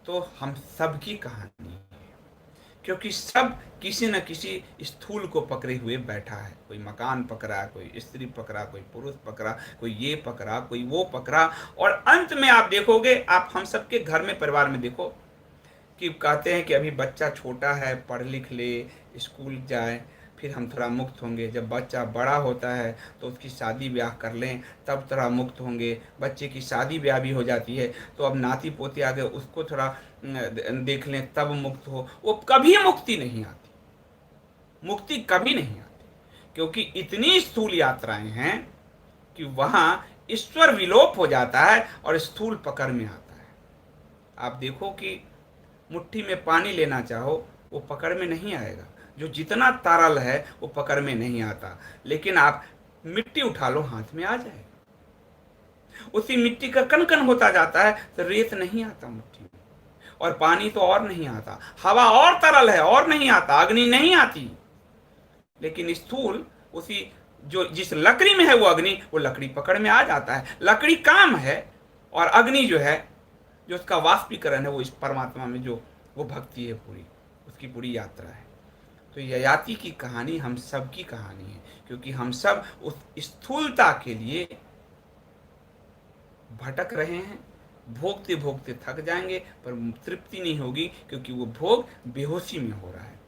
तो हम सबकी कहानी है, क्योंकि सब किसी न किसी स्थूल को पकड़े हुए बैठा है। कोई मकान पकड़ा, कोई स्त्री पकड़ा, कोई पुरुष पकड़ा, कोई ये पकड़ा, कोई वो पकड़ा। और अंत में आप देखोगे, आप हम सबके घर में, परिवार में देखो कि कहते हैं कि अभी बच्चा छोटा है, पढ़ लिख ले, स्कूल जाए, फिर हम थोड़ा मुक्त होंगे। जब बच्चा बड़ा होता है तो उसकी शादी ब्याह कर लें, तब थोड़ा मुक्त होंगे। बच्चे की शादी ब्याह भी हो जाती है तो अब नाती पोते आ गए, उसको थोड़ा देख लें, तब मुक्त हो। वो कभी मुक्ति नहीं आती, मुक्ति कभी नहीं आती, क्योंकि इतनी स्थूल यात्राएं हैं कि वहां ईश्वर विलोप हो जाता है और स्थूल पकड़ में आता है। आप देखो कि मुट्ठी में पानी लेना चाहो, वो पकड़ में नहीं आएगा। जो जितना तरल है वो पकड़ में नहीं आता, लेकिन आप मिट्टी उठा लो, हाथ में आ जाएगा। उसी मिट्टी का कण कण होता जाता है तो रेत नहीं आता मुट्ठी में, और पानी तो और नहीं आता, हवा और तरल है और नहीं आता, अग्नि नहीं आती। लेकिन स्थूल उसी जो जिस लकड़ी में है वो अग्नि, वो लकड़ी पकड़ में आ जाता है। लकड़ी काम है, और अग्नि जो है, जो उसका वाष्पीकरण है, वो इस परमात्मा में जो वो भक्ति है, पूरी उसकी पूरी यात्रा है। तो ययाति की कहानी हम सब की कहानी है, क्योंकि हम सब उस स्थूलता के लिए भटक रहे हैं। भोगते भोगते थक जाएंगे पर तृप्ति नहीं होगी, क्योंकि वो भोग बेहोशी में हो रहा है।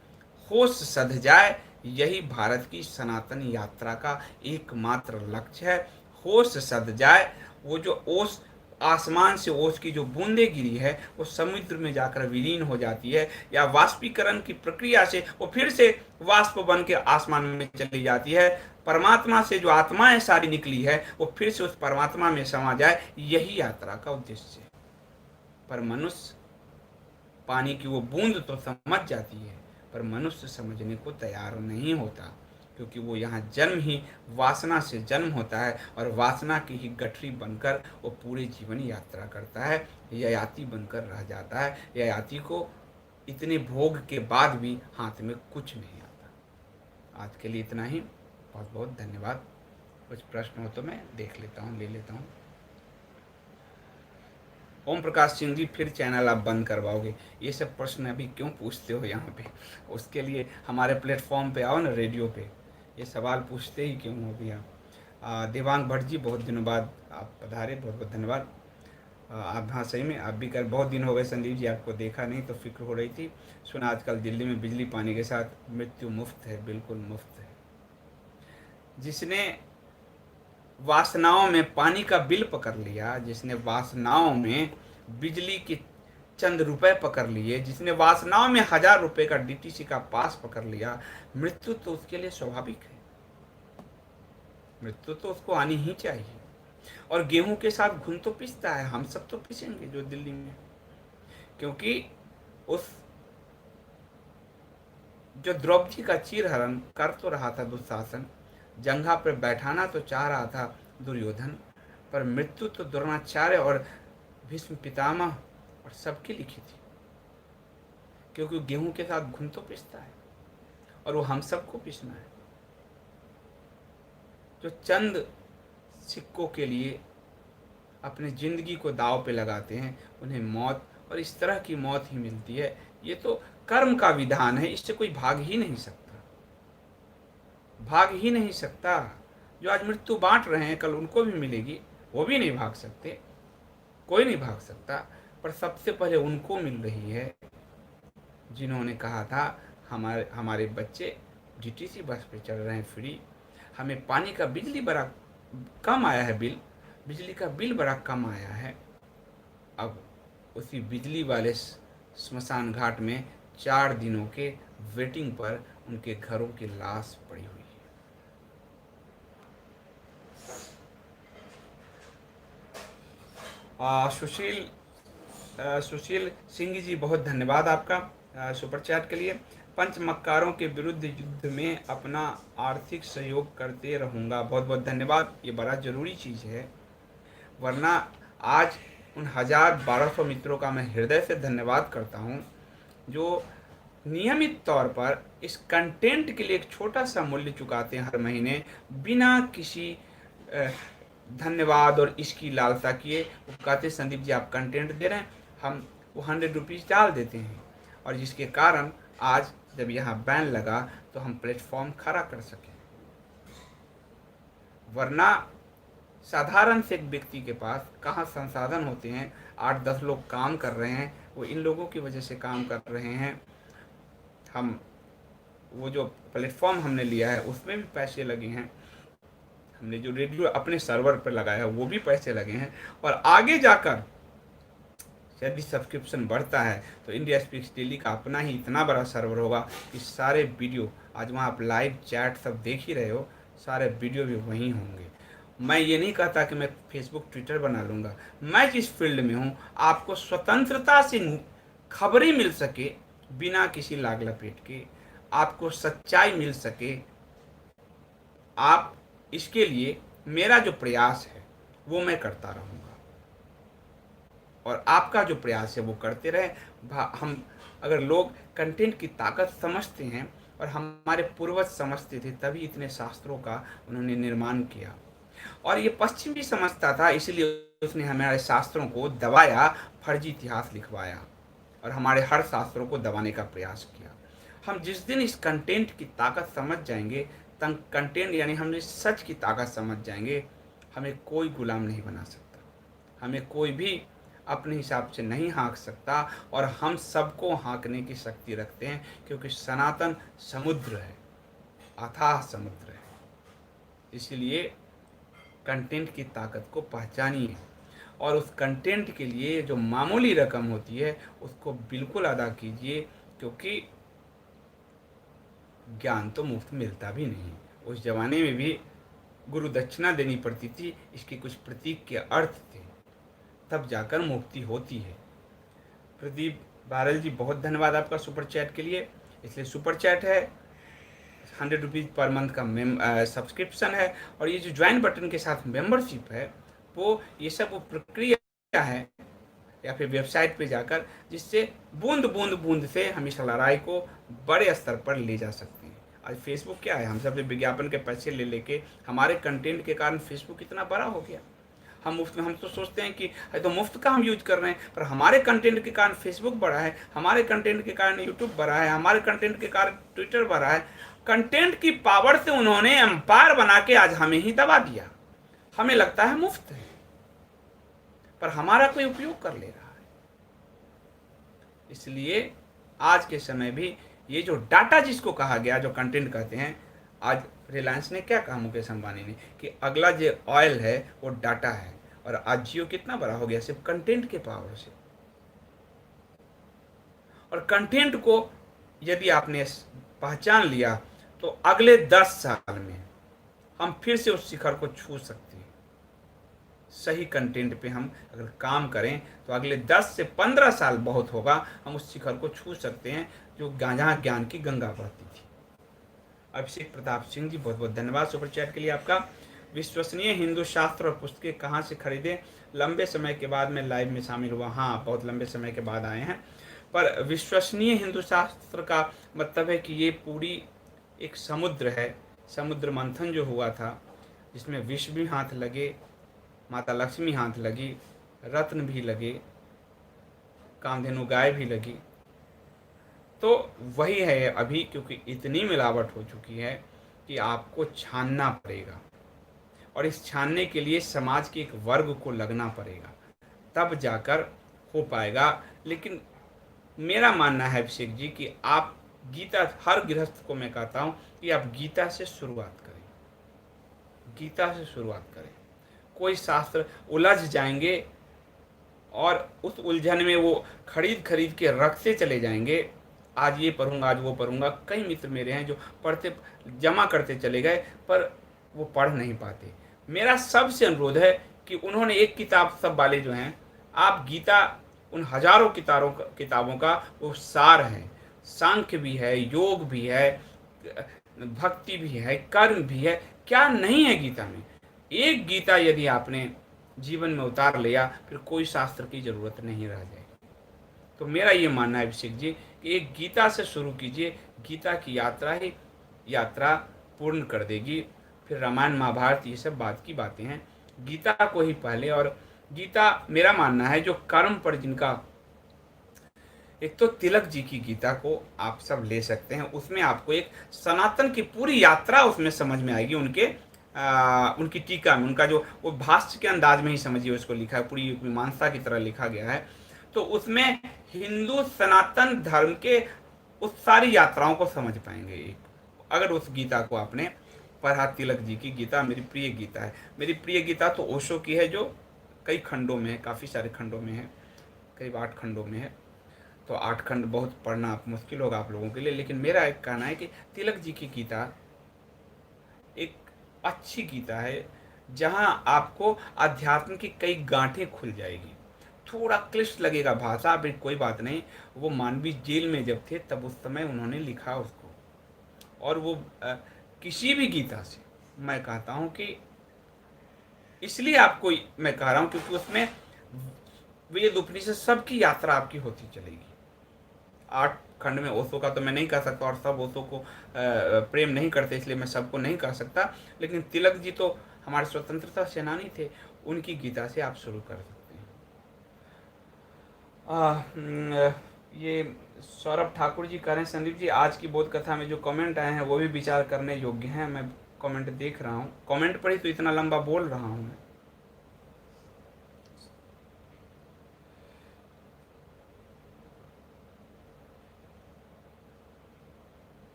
होश सध जाए, यही भारत की सनातन यात्रा का एकमात्र लक्ष्य है। होश सध जाए, वो जो ओस आसमान से ओस की जो बूंदे गिरी है वो समुद्र में जाकर विलीन हो जाती है, या वाष्पीकरण की प्रक्रिया से वो फिर से वाष्प बन के आसमान में चली जाती है। परमात्मा से जो आत्माएं सारी निकली है वो फिर से उस परमात्मा में समा जाए, यही यात्रा का उद्देश्य है। पर मनुष्य पानी की वो बूंद तो समझ जाती है, पर मनुष्य समझने को तैयार नहीं होता, क्योंकि वो यहाँ जन्म ही वासना से जन्म होता है, और वासना की ही गठरी बनकर वो पूरे जीवन यात्रा करता है, ययाति बनकर रह जाता है। ययाति को इतने भोग के बाद भी हाथ में कुछ नहीं आता। आज के लिए इतना ही, बहुत बहुत धन्यवाद। कुछ प्रश्न हो तो मैं देख लेता हूँ, ले लेता हूँ। ओम प्रकाश सिंह जी, फिर चैनल आप बंद करवाओगे? ये सब प्रश्न अभी क्यों पूछते हो यहाँ पे? उसके लिए हमारे प्लेटफॉर्म पे आओ ना, रेडियो पे। ये सवाल पूछते ही क्यों हो भी आप? देवांग भट्ट जी, बहुत दिनों बाद आप पधारे, बहुत बहुत धन्यवाद। आप, हाँ सही में आप भी कर, बहुत दिन हो गए संदीप जी आपको देखा नहीं, तो फिक्र हो रही थी। सुना आजकल दिल्ली में बिजली पानी के साथ मृत्यु मुफ्त है, बिल्कुल मुफ्त है। जिसने वासनाओं में पानी का बिल पकड़ लिया, जिसने वासनाओं में बिजली के चंद रुपए पकड़ लिए, जिसने वासनाओं में 1000 रुपए का डीटीसी का पास पकड़ लिया, मृत्यु तो उसके लिए स्वाभाविक है। मृत्यु तो उसको आनी ही चाहिए। और गेहूं के साथ घुन तो पिसता है, हम सब तो पिसेंगे जो दिल्ली में, क्योंकि उस जो द्रौपदी का चीरहरण कर तो रहा था दुशासन, जंघा पर बैठाना तो चाह रहा था दुर्योधन, पर मृत्यु तो द्रोणाचार्य और भीष्म पितामह और सबकी लिखी थी, क्योंकि गेहूं के साथ घुन तो पिसता है, और वो हम सबको पिसना है। जो चंद सिक्कों के लिए अपनी जिंदगी को दांव पे लगाते हैं, उन्हें मौत और इस तरह की मौत ही मिलती है। ये तो कर्म का विधान है, इससे कोई भाग ही नहीं सकता, भाग ही नहीं सकता। जो आज मृत्यु बांट रहे हैं, कल उनको भी मिलेगी, वो भी नहीं भाग सकते, कोई नहीं भाग सकता। पर सबसे पहले उनको मिल रही है जिन्होंने कहा था हमारे हमारे बच्चे डीटीसी बस पे चढ़ रहे हैं फ्री, हमें पानी का बिजली बड़ा कम आया है, बिजली का बिल बड़ा कम आया है। अब उसी बिजली वाले स्मशान घाट में 4 दिनों के वेटिंग पर उनके घरों की लाश पड़ी हुई है। सुशील सिंह जी, बहुत धन्यवाद आपका सुपर चैट के लिए। पंच मक्कारों के विरुद्ध युद्ध में अपना आर्थिक सहयोग करते रहूँगा, बहुत बहुत धन्यवाद। ये बड़ा ज़रूरी चीज़ है, वरना आज उन 1200 मित्रों का मैं हृदय से धन्यवाद करता हूँ जो नियमित तौर पर इस कंटेंट के लिए एक छोटा सा मूल्य चुकाते हैं हर महीने, बिना किसी धन्यवाद और इसकी लालसा किए। वो कहते संदीप जी आप कंटेंट दे रहे हैं, हम वो 100 रुपीज़ डाल देते हैं, और जिसके कारण आज जब यहाँ बैन लगा तो हम प्लेटफॉर्म खड़ा कर सके। वरना साधारण से एक व्यक्ति के पास कहाँ संसाधन होते हैं, 8-10 लोग काम कर रहे हैं, वो इन लोगों की वजह से काम कर रहे हैं। हम वो जो प्लेटफॉर्म हमने लिया है उसमें भी पैसे लगे हैं, हमने जो रेडियो अपने सर्वर पर लगाया है वो भी पैसे लगे हैं, और आगे जाकर यदि सब्सक्रिप्शन बढ़ता है तो इंडिया स्पीक्स डेली का अपना ही इतना बड़ा सर्वर होगा कि सारे वीडियो, आज वहाँ आप लाइव चैट सब देख ही रहे हो, सारे वीडियो भी वहीं होंगे। मैं ये नहीं कहता कि मैं फेसबुक ट्विटर बना लूँगा, मैं जिस फील्ड में हूँ आपको स्वतंत्रता से खबरें मिल सके, बिना किसी लाग लपेट के आपको सच्चाई मिल सके, आप इसके लिए मेरा जो प्रयास है वो मैं करता रहूँगा, और आपका जो प्रयास है वो करते रहे। हम अगर लोग कंटेंट की ताकत समझते हैं, और हमारे पूर्वज समझते थे, तभी इतने शास्त्रों का उन्होंने निर्माण किया। और ये पश्चिम भी समझता था, इसलिए उसने हमारे शास्त्रों को दबाया, फर्जी इतिहास लिखवाया और हमारे हर शास्त्रों को दबाने का प्रयास किया। हम जिस दिन इस कंटेंट की ताकत समझ जाएंगे, कंटेंट यानी हम इस सच की ताकत समझ जाएंगे, हमें कोई गुलाम नहीं बना सकता, हमें कोई भी अपने हिसाब से नहीं हाँक सकता, और हम सबको हाँकने की शक्ति रखते हैं, क्योंकि सनातन समुद्र है, अथाह समुद्र है। इसलिए कंटेंट की ताकत को पहचानिए, और उस कंटेंट के लिए जो मामूली रकम होती है उसको बिल्कुल अदा कीजिए, क्योंकि ज्ञान तो मुफ्त मिलता भी नहीं। उस जमाने में भी गुरु दक्षिणा देनी पड़ती थी, इसके कुछ प्रतीक के अर्थ थे, तब जाकर मुक्ति होती है। प्रदीप बारल जी, बहुत धन्यवाद आपका सुपर चैट के लिए। इसलिए सुपर चैट है, 100 रुपीज़ पर मंथ का सब्सक्रिप्शन है, और ये जो ज्वाइन बटन के साथ मेंबरशिप है, वो ये सब वो प्रक्रिया है, या फिर वेबसाइट पे जाकर, जिससे बूंद बूंद बूंद से हम इस लड़ाई को बड़े स्तर पर ले जा सकते हैं। आज फेसबुक क्या है, हम सब विज्ञापन के पैसे ले लेके, हमारे कंटेंट के कारण फेसबुक इतना बड़ा हो गया। हम तो सोचते हैं कि तो मुफ्त का हम यूज कर रहे हैं, पर हमारे कंटेंट के कारण फेसबुक बढ़ा है, हमारे कंटेंट के कारण यूट्यूब बढ़ा है, हमारे कंटेंट के कारण ट्विटर बढ़ा है। कंटेंट की पावर से उन्होंने एम्पायर बना के आज हमें ही दबा दिया। हमें लगता है मुफ्त है, पर हमारा कोई उपयोग कर ले रहा है। इसलिए आज के समय भी ये जो डाटा जिसको कहा गया, जो कंटेंट कहते हैं, आज रिलायंस ने क्या कहा, मुकेश अंबानी ने, कि अगला जो ऑयल है वो डाटा है, और आज जियो कितना बड़ा हो गया सिर्फ कंटेंट के पावर से। और कंटेंट को यदि आपने पहचान लिया तो अगले 10 साल में हम फिर से उस शिखर को छू सकते हैं। सही कंटेंट पे हम अगर काम करें तो अगले 10 से 15 साल बहुत होगा, हम उस शिखर को छू सकते हैं जो जहाँ ज्ञान की गंगा बहती थी। अभिषेक प्रताप सिंह जी, बहुत बहुत धन्यवाद सुपर चैट के लिए आपका। विश्वसनीय हिंदू शास्त्र और पुस्तकें कहाँ से खरीदें, लंबे समय के बाद मैं लाइव में शामिल हुआ। हाँ, बहुत लंबे समय के बाद आए हैं, पर विश्वसनीय हिंदू शास्त्र का मतलब है कि ये पूरी एक समुद्र है, समुद्र मंथन जो हुआ था, जिसमें विष भी हाथ लगे, माता लक्ष्मी हाथ लगी, रत्न भी लगे, कामधेनु गाय भी लगी। तो वही है अभी, क्योंकि इतनी मिलावट हो चुकी है कि आपको छानना पड़ेगा, और इस छानने के लिए समाज के एक वर्ग को लगना पड़ेगा, तब जाकर हो पाएगा। लेकिन मेरा मानना है अभिषेक जी कि आप गीता, हर गृहस्थ को मैं कहता हूँ कि आप गीता से शुरुआत करें, गीता से शुरुआत करें। कोई शास्त्र उलझ जाएंगे और उस उलझन में वो खरीद खरीद के रखते चले जाएंगे, आज ये पढ़ूंगा, आज वो पढ़ूंगा। कई मित्र मेरे हैं जो पढ़ते, जमा करते चले गए, पर वो पढ़ नहीं पाते। मेरा सबसे अनुरोध है कि उन्होंने एक किताब, सब वाले जो हैं, आप गीता उन हजारों किताबों का वो सार है। सांख्य भी है, योग भी है, भक्ति भी है, कर्म भी है, क्या नहीं है गीता में। एक गीता यदि आपने जीवन में उतार लिया, फिर कोई शास्त्र की जरूरत नहीं रह जाएगी। तो मेरा ये मानना है अभिषेक जी कि एक गीता से शुरू कीजिए, गीता की यात्रा ही यात्रा पूर्ण कर देगी। फिर रामायण महाभारत ये सब बात की बातें हैं, गीता को ही पहले। और गीता मेरा मानना है जो कर्म पर जिनका, एक तो तिलक जी की गीता को आप सब ले सकते हैं, उसमें आपको एक सनातन की पूरी यात्रा उसमें समझ में आएगी। उनकी टीका में, उनका जो वो भाष्य के अंदाज में ही समझिए उसको लिखा है, पूरी मीमांसा की तरह लिखा गया है। तो उसमें हिंदू सनातन धर्म के उस सारी यात्राओं को समझ पाएंगे अगर उस गीता को आपने पढ़ा। तिलक जी की गीता मेरी प्रिय गीता है। मेरी प्रिय गीता तो ओशो की है, जो कई खंडों में है, काफ़ी सारे खंडों में है, करीब 8 खंडों में है। तो 8 खंड बहुत पढ़ना मुश्किल होगा आप लोगों के लिए, लेकिन मेरा एक कहना है कि तिलक जी की गीता एक अच्छी गीता है, जहां आपको अध्यात्म की कई गांठें खुल जाएगी। थोड़ा क्लिष्ट लगेगा भाषा, भी कोई बात नहीं। वो मानवी जेल में जब थे तब उस समय उन्होंने लिखा उसको, और वो किसी भी गीता से मैं कहता हूँ कि, इसलिए आपको मैं कह रहा हूँ क्योंकि उसमें वेद उपनिषद सबकी यात्रा आपकी होती चलेगी। 8 खंड में ओशो का तो मैं नहीं कह सकता, और सब ओशो को प्रेम नहीं करते, इसलिए मैं सबको नहीं कह सकता। लेकिन तिलक जी तो हमारे स्वतंत्रता सेनानी थे, उनकी गीता से आप शुरू कर सकते हैं। ये सौरभ ठाकुर जी कह रहे हैं, संदीप जी आज की बोध कथा में जो कमेंट आए हैं वो भी विचार करने योग्य हैं। मैं कमेंट देख रहा हूँ, कमेंट पर ही तो इतना लंबा बोल रहा हूँ मैं।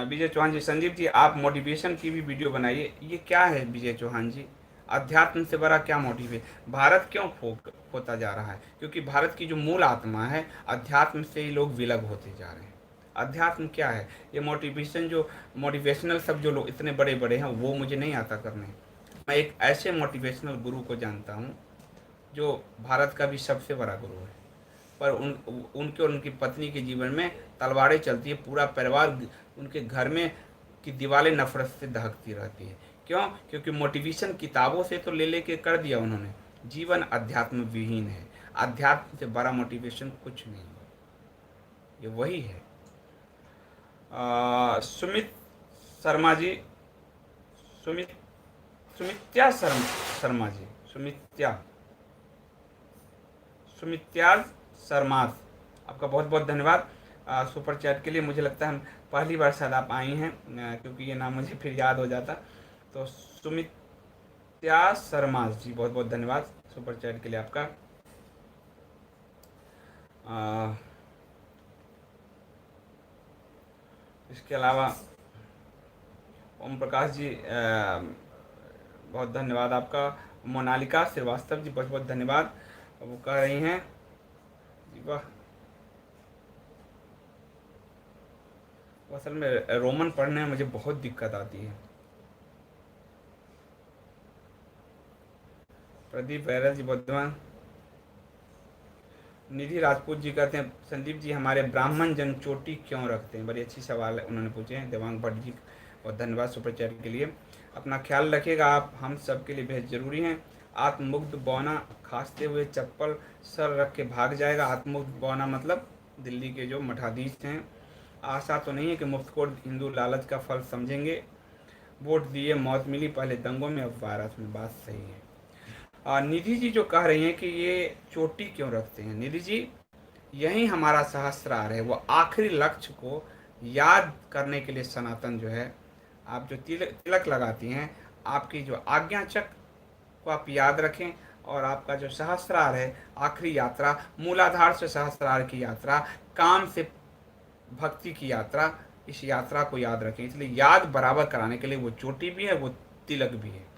विजय चौहान जी, संदीप जी आप मोटिवेशन की भी वीडियो बनाइए। ये क्या है विजय चौहान जी, अध्यात्म से बड़ा क्या मोटिव है? भारत क्यों होता जा रहा है? क्योंकि भारत की जो मूल आत्मा है, अध्यात्म से ही लोग विलग होते जा रहे हैं। अध्यात्म क्या है? ये मोटिवेशन, जो मोटिवेशनल सब जो लोग इतने बड़े बड़े हैं, वो मुझे नहीं आता करने। मैं एक ऐसे मोटिवेशनल गुरु को जानता हूँ जो भारत का भी सबसे बड़ा गुरु है, पर उनके और उनकी पत्नी के जीवन में तलवारें चलती है। पूरा परिवार, उनके घर में की दीवारें नफरत से दहकती रहती है। क्यों? क्योंकि मोटिवेशन किताबों से तो ले लेके कर दिया उन्होंने, जीवन अध्यात्म विहीन है। अध्यात्म से बड़ा मोटिवेशन कुछ नहीं है, ये वही है। सुमित शर्मा जी, सुमित्या शर्मा जी, सुमित्या शर्मा, आपका बहुत बहुत धन्यवाद सुपर चैट के लिए। मुझे लगता है हम पहली बार शायद आप आई हैं, क्योंकि ये नाम मुझे फिर याद हो जाता। तो सुमित्या शर्मा जी, बहुत बहुत धन्यवाद सुपर चैट के लिए आपका। इसके अलावा ओम प्रकाश जी, बहुत धन्यवाद आपका। मोनालिका श्रीवास्तव जी, बहुत बहुत धन्यवाद। वो कह रही हैं जी, वाह, असल में रोमन पढ़ने में मुझे बहुत दिक्कत आती है। प्रदीप बैरल जी, बहुत धन्यवाद। निधि राजपूत जी कहते हैं, संदीप जी हमारे ब्राह्मण जन चोटी क्यों रखते हैं? बड़ी अच्छी सवाल है उन्होंने पूछे हैं। देवांग भट्ट जी, बहुत धन्यवाद सुपर चैट के लिए। अपना ख्याल रखिएगा, आप हम सब के लिए बेहद ज़रूरी हैं। आत्ममुग्ध बौना खांसते हुए चप्पल सर रख के भाग जाएगा। आत्ममुग्ध बौना मतलब दिल्ली के जो मठाधीश हैं। आशा तो नहीं है कि मुफ्तखोर हिंदू लालच का फल समझेंगे। वोट दिए मौत मिली, पहले दंगों में अब वायरस में। बात सही है। निधि जी जो कह रही हैं कि ये चोटी क्यों रखते हैं, निधि जी यही हमारा सहस्त्रार है, वो आखिरी लक्ष्य को याद करने के लिए सनातन जो है, आप जो तिलक तिलक लगाती हैं, आपकी जो आज्ञा चक्र को आप याद रखें, और आपका जो सहस्त्रार है आखिरी यात्रा, मूलाधार से सहस्त्रार की यात्रा, काम से भक्ति की यात्रा, इस यात्रा को याद रखें। इसलिए याद बराबर कराने के लिए वो चोटी भी है, वो तिलक भी है।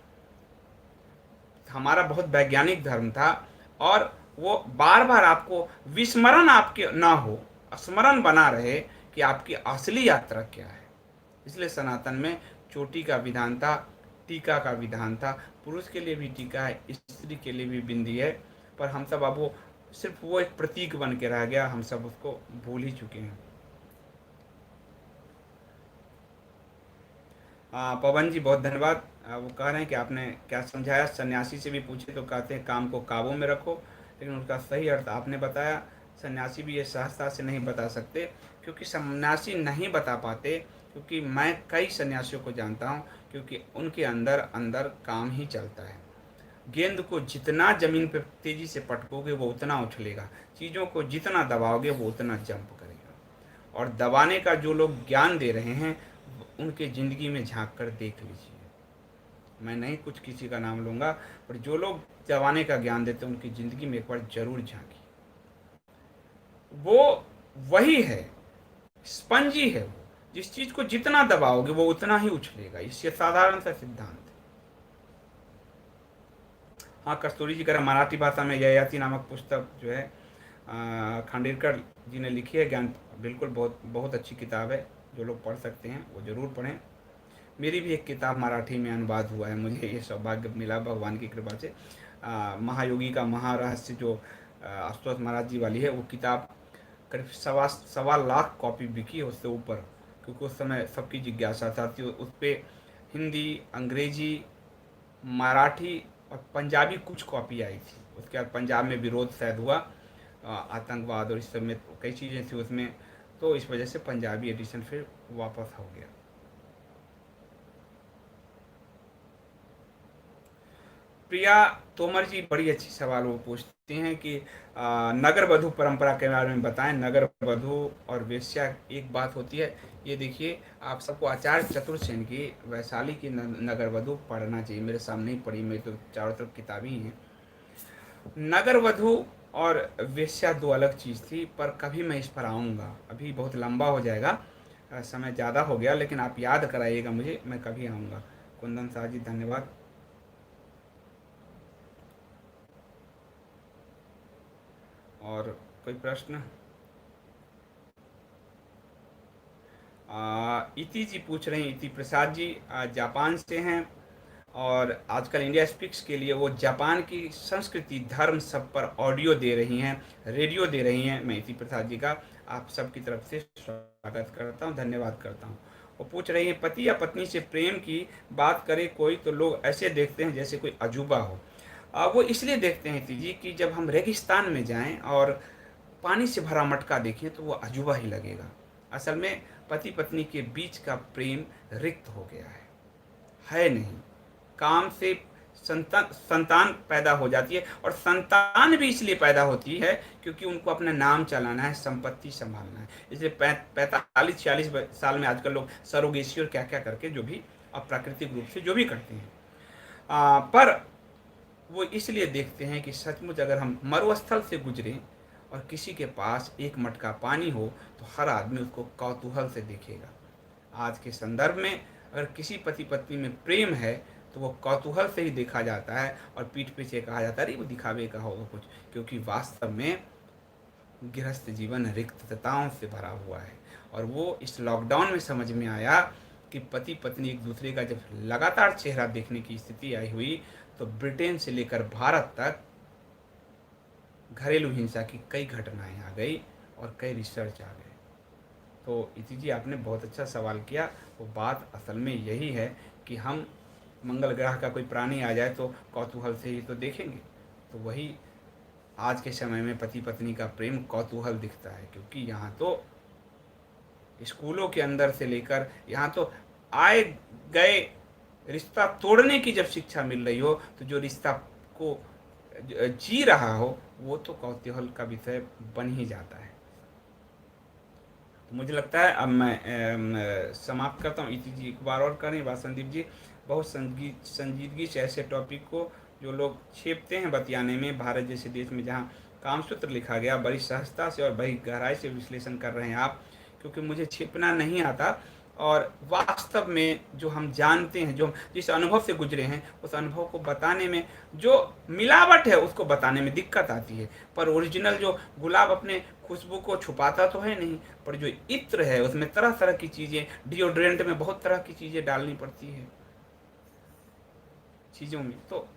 हमारा बहुत वैज्ञानिक धर्म था, और वो बार बार आपको विस्मरण आपके ना हो, स्मरण बना रहे कि आपकी असली यात्रा क्या है। इसलिए सनातन में चोटी का विधान था, टीका का विधान था। पुरुष के लिए भी टीका है, स्त्री के लिए भी बिंदी है, पर हम सब अब वो सिर्फ वो एक प्रतीक बन के रह गया, हम सब उसको भूल ही चुके हैं। पवन जी बहुत धन्यवाद। वो कह रहे हैं कि आपने क्या समझाया, सन्यासी से भी पूछे तो कहते हैं काम को काबू में रखो, लेकिन उसका सही अर्थ आपने बताया। सन्यासी भी ये सहजता से नहीं बता सकते, क्योंकि सन्यासी नहीं बता पाते, क्योंकि मैं कई सन्यासियों को जानता हूँ, क्योंकि उनके अंदर अंदर काम ही चलता है। गेंद को जितना ज़मीन पर तेज़ी से पटकोगे वो उतना उछलेगा, चीज़ों को जितना दबाओगे वो उतना जंप करेगा। और दबाने का जो लोग ज्ञान दे रहे हैं, उनके ज़िंदगी में झांक कर देख लीजिए। मैं नहीं कुछ किसी का नाम लूँगा, पर जो लोग दबाने का ज्ञान देते हैं उनकी ज़िंदगी में एक बार ज़रूर झांकी। वो वही है, स्पंजी है वो, जिस चीज़ को जितना दबाओगे वो उतना ही उछलेगा। इससे साधारण सा सिद्धांत। हाँ, कस्तूरी जी कह रहे मराठी भाषा में ययाति नामक पुस्तक जो है खांडेलकर जी ने लिखी है, ज्ञान बिल्कुल बहुत बहुत अच्छी किताब है। जो लोग पढ़ सकते हैं वो ज़रूर पढ़ें। मेरी भी एक किताब मराठी में अनुवाद हुआ है, मुझे ये सौभाग्य मिला भगवान की कृपा से। महायोगी का महारहस्य जो आशुतोष महाराज जी वाली है, वो किताब करीब सवा लाख कॉपी बिकी है, उससे ऊपर, क्योंकि उस समय सबकी जिज्ञासा था। तो उस पर हिंदी, अंग्रेजी, मराठी और पंजाबी कुछ कॉपी आई थी। उसके बाद पंजाब में विरोध शायद हुआ, आतंकवाद और इस सब में कई चीज़ें थी उसमें, तो इस वजह से पंजाबी एडिशन फिर वापस हो गया। प्रिया तोमर जी बड़ी अच्छी सवाल वो पूछती हैं कि नगर वधु परंपरा के बारे में बताएं। नगर वधु और वेश्या एक बात होती है। ये देखिए, आप सबको आचार्य चतुर्सेन की वैशाली की नगर वधु पढ़ना चाहिए। मेरे सामने ही पढ़ी, मेरी तो चारों तरफ किताबें ही हैं। नगर वधु और वेश्या दो अलग चीज़ थी, पर कभी मैं इस पर आऊँगा, अभी बहुत लंबा हो जाएगा, समय ज़्यादा हो गया, लेकिन आप याद कराइएगा मुझे, मैं कभी आऊँगा। कुंदन शाह जी धन्यवाद। और कोई प्रश्न? इति जी पूछ रहे हैं, इति प्रसाद जी जापान से हैं, और आजकल इंडिया स्पीक्स के लिए वो जापान की संस्कृति धर्म सब पर ऑडियो दे रही हैं, रेडियो दे रही हैं। मैं इति प्रसाद जी का आप सबकी तरफ से स्वागत करता हूँ, धन्यवाद करता हूँ। वो पूछ रही हैं, पति या पत्नी से प्रेम की बात करे कोई तो लोग ऐसे देखते हैं जैसे कोई अजूबा हो। वो इसलिए देखते हैं इति जी कि जब हम रेगिस्तान में जाएं और पानी से भरा मटका देखें तो वो अजूबा ही लगेगा। असल में पति पत्नी के बीच का प्रेम रिक्त हो गया है नहीं। काम से संतान पैदा हो जाती है, और संतान भी इसलिए पैदा होती है क्योंकि उनको अपना नाम चलाना है, संपत्ति संभालना है। इसलिए 45-46 साल में आजकल लोग सरोगेसी और क्या क्या करके जो भी अप्राकृतिक रूप से जो भी करते हैं, पर वो इसलिए देखते हैं कि सचमुच अगर हम मरुस्थल से गुजरें और किसी के पास एक मटका पानी हो तो हर आदमी उसको कौतूहल से देखेगा। आज के संदर्भ में अगर किसी पति पत्नी में प्रेम है तो वो कौतूहल से ही देखा जाता है, और पीठ पीछे कहा जाता है अरे वो दिखावे का होगा कुछ, क्योंकि वास्तव में गृहस्थ जीवन रिक्तताओं से भरा हुआ है। और वो इस लॉकडाउन में समझ में आया कि पति पत्नी एक दूसरे का जब लगातार चेहरा देखने की स्थिति आई हुई, तो ब्रिटेन से लेकर भारत तक घरेलू हिंसा की कई घटनाएं आ गई और कई रिसर्च आ गए। तो इति जी आपने बहुत अच्छा सवाल किया। वो बात असल में यही है कि हम मंगल ग्रह का कोई प्राणी आ जाए तो कौतूहल से ही तो देखेंगे। तो वही आज के समय में पति पत्नी का प्रेम कौतूहल दिखता है, क्योंकि यहाँ तो स्कूलों के अंदर से लेकर यहाँ तो आए गए रिश्ता तोड़ने की जब शिक्षा मिल रही हो, तो जो रिश्ता को जी रहा हो, वो तो कौतूहल का विषय बन ही जाता है। तो मुझे लगता है अब मैं समाप्त करता हूँ। इति जी एक बार और करें बात संदीप जी, बहुत संजीदगी से ऐसे टॉपिक को जो लोग छेपते हैं बतियाने में, भारत जैसे देश में जहाँ कामसूत्र लिखा गया, बड़ी सहजता से और बड़ी गहराई से विश्लेषण कर रहे हैं आप, क्योंकि मुझे छेपना नहीं आता। और वास्तव में जो हम जानते हैं, जो जिस अनुभव से गुजरे हैं, उस अनुभव को बताने में जो मिलावट है उसको बताने में दिक्कत आती है। पर ओरिजिनल जो गुलाब अपने खुशबू को छुपाता तो है नहीं, पर जो इत्र है उसमें तरह तरह की चीज़ें, डिओड्रेंट में बहुत तरह की चीज़ें डालनी पड़ती है चीज़ों में। तो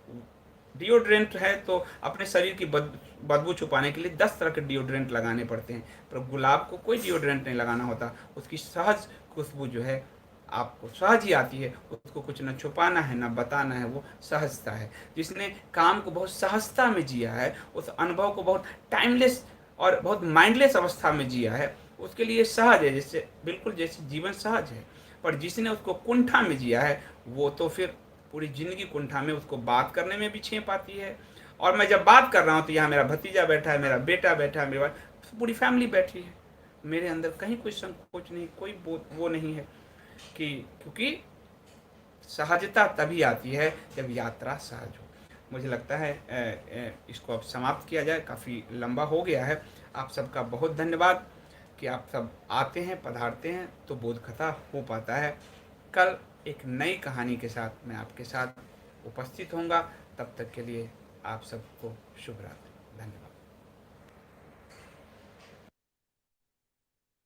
डिओड्रेंट है तो अपने शरीर की बदबू छुपाने के लिए 10 तरह के डिओड्रेंट लगाने पड़ते हैं, पर गुलाब को कोई डिओड्रेंट नहीं लगाना होता। उसकी सहज खुशबू जो है आपको सहज ही आती है, उसको कुछ न छुपाना है न बताना है, वो सहजता है। जिसने काम को बहुत सहजता में जिया है, उस अनुभव को बहुत टाइमलेस और बहुत माइंडलेस अवस्था में जिया है, उसके लिए सहज है, जैसे बिल्कुल जैसे जीवन सहज है। पर जिसने उसको कुंठा में जिया है, वो तो फिर पूरी ज़िंदगी कुंठा में, उसको बात करने में भी छेप आती है। और मैं जब बात कर रहा हूँ तो यहाँ मेरा भतीजा बैठा है, मेरा बेटा बैठा है, मेरे पूरी फैमिली बैठी है, मेरे अंदर कहीं कोई संकोच नहीं, कोई वो नहीं है कि, क्योंकि सहजता तभी आती है जब यात्रा सहज हो। मुझे लगता है इसको अब समाप्त किया जाए, काफ़ी लंबा हो गया है। आप सबका बहुत धन्यवाद कि आप सब आते हैं, पधारते हैं तो बोध कथा हो पाता है। कल एक नई कहानी के साथ मैं आपके साथ उपस्थित होऊंगा। तब तक के लिए आप सबको शुभ रात्रि, धन्यवाद।